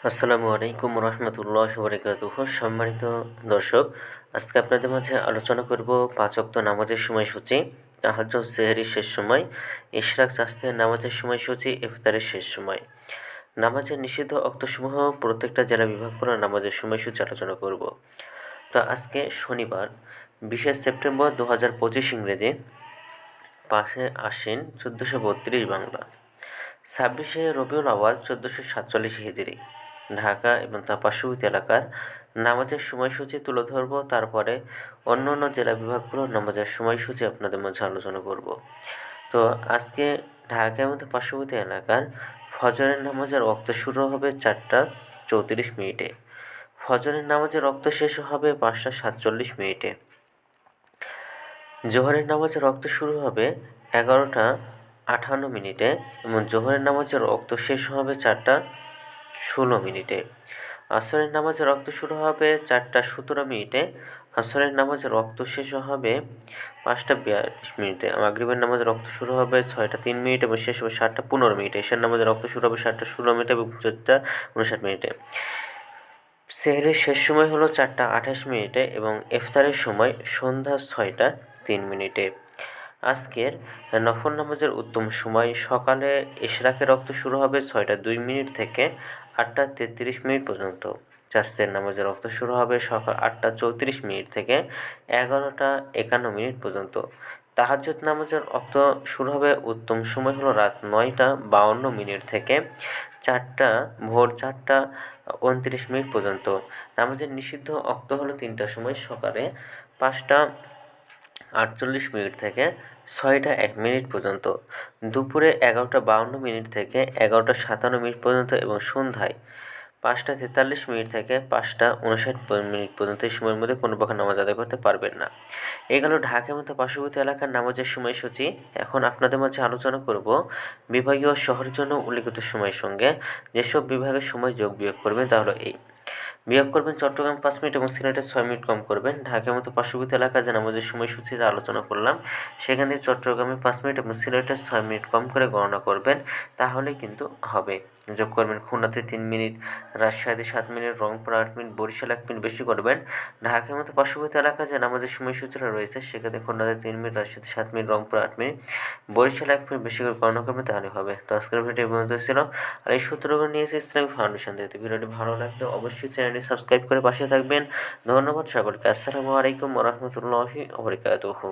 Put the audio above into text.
আসসালামু আলাইকুম রহমতুল্লাহ বারাকাতুহু। সম্মানিত দর্শক, আজকে আপনাদের মাঝে আলোচনা করব ৫ ওয়াক্ত নামাজের সময়সূচি, তাহাজ্জুদ সেহরির শেষ সময়, ইশরাক চাস্তের নামাজের সময়সূচি, ইফতারের শেষ সময়। নামাজের নিষিদ্ধ অক্তসমূহ প্রত্যেকটা জেলা বিভাগ করে নামাজের সময়সূচি আলোচনা করব। তো আজকে শনিবার ২০শে সেপ্টেম্বর ২০২৫ ইংরেজি, ৫ আশ্বিন ১৪৩২ বাংলা, ২৬শে রবিউল আউয়াল ১৪৪৭ হিজরি। ঢাকা এবং তার পার্শ্ববর্তী এলাকার নামাজের সময়সূচি তুলে ধরব, তারপরে অন্য অন্য জেলা বিভাগগুলোর নামাজের সময়সূচি আপনাদের মাঝে আলোচনা করব। তো আজকে ঢাকা এবং তার পার্শ্ববর্তী এলাকার ফজরের নামাজের ওয়াক্ত শুরু হবে ৪টা ৩৪ মিনিটে। ফজরের নামাজের ওয়াক্ত শেষ হবে ৫টা ৪৭ মিনিটে। জোহরের নামাজের ওয়াক্ত শুরু হবে ১১টা ৫৮ মিনিটে এবং জোহরের নামাজের ওয়াক্ত শেষ হবে ৪টা ১৬ মিনিটে। আসরের নামাজের ওয়াক্ত শুরু হবে ৪টা ১৭ মিনিটে। আসরের নামাজের ওয়াক্ত শেষ হবে ৫টা ৪২ মিনিটে। মাগরিবের নামাজের ওয়াক্ত শুরু হবে ৬টা ৩ মিনিট এবং শেষ হবে ৭টা ১৫ মিনিটে। এশার নামাজের ওয়াক্ত শুরু হবে ৭টা ১৬ মিনিটে এবং ৪টা ৫৯ মিনিটে। সেহরির শেষ সময় হলো ৪টা ২৮ মিনিটে এবং ইফতারের সময় সন্ধ্যা ৬টা ৩ মিনিটে। আজকের নফল নামাজের উত্তম সময় সকালে ইশরাকের ওয়াক্ত শুরু হবে ৬টা ২ মিনিট থেকে ৮টা ৩৩ মিনিট পর্যন্ত। চাস্তের নামাজের ওয়াক্ত শুরু হবে সকাল ৮টা ৩৪ মিনিট থেকে ১১টা ৫১ মিনিট পর্যন্ত। তাহাজ্জুদ নামাজের ওয়াক্ত শুরু হবে, উত্তম সময় হলো রাত ৯টা ৫২ মিনিট থেকে ভোর ৪টা ২৯ মিনিট পর্যন্ত। নামাজের নিষিদ্ধ ওয়াক্ত হলো ৩টার সময়, সকালে ৫টা ৪৮ মিনিট থেকে ৬টা ১ মিনিট পর্যন্ত, দুপুরে ১১টা ৫২ মিনিট থেকে ১১টা ৫৭ মিনিট পর্যন্ত এবং সন্ধ্যায় ৫টা ৪৩ মিনিট থেকে ৫টা ৫৯ মিনিট পর্যন্ত। এই সময়ের মধ্যে কোনো প্রকার নামাজ আদায় করতে পারবেন না। এই গেল ঢাকার মতো পার্শ্ববর্তী এলাকার নামাজের সময়সূচি। এখন আপনাদের মাঝে আলোচনা করব বিভাগীয় শহরের জন্য উল্লিখিত সময়ের সঙ্গে যেসব বিভাগের সময় যোগ বিয়োগ করবেন তা হলো এই: বিয়োগ করবেন চট্টগ্রাম ৫ মিনিট এবং সিলেটে ৬ মিনিট কম করবেন। ঢাকার মতো পার্শ্ববর্তী এলাকা যে নামাজের সময়সূচিটা আলোচনা করলাম, সেখান থেকে চট্টগ্রামে ৫ মিনিট এবং সিলেটে ৬ মিনিট কম করে গণনা করবেন, তাহলে কিন্তু হবে। যোগ করবেন খুলনাতে ৩ মিনিট, রাজশাহীতে ৭ minute, Rangpur ৮ minute, Barishal ১ minute বেশি করবেন। ঢাকার মতো পার্শ্ববর্তী এলাকা যে নামাজের সময়সূচিটা রয়েছে, সেখানে খুলনাতে ৩ মিনিট, রাজশাহীতে ৭ minute, Rangpur ৮ minute, Barishal ১ minute বেশি করে গণনা করবেন, তাহলে হবে। তো আজকের ভিডিও এই পর্যন্ত ছিল। আর এই সূত্রগুলো নিয়েছে ইসলামী ফাউন্ডেশন থেকে। ভিডিওটি ভালো লাগলে অবশ্যই চ্যানেলটি সাবস্ক্রাইব করে পাশে থাকবেন। ধন্যবাদ সকলকে। আসসালামু আলাইকুম ওয়া রাহমাতুল্লাহি ওয়া বারাকাতুহু।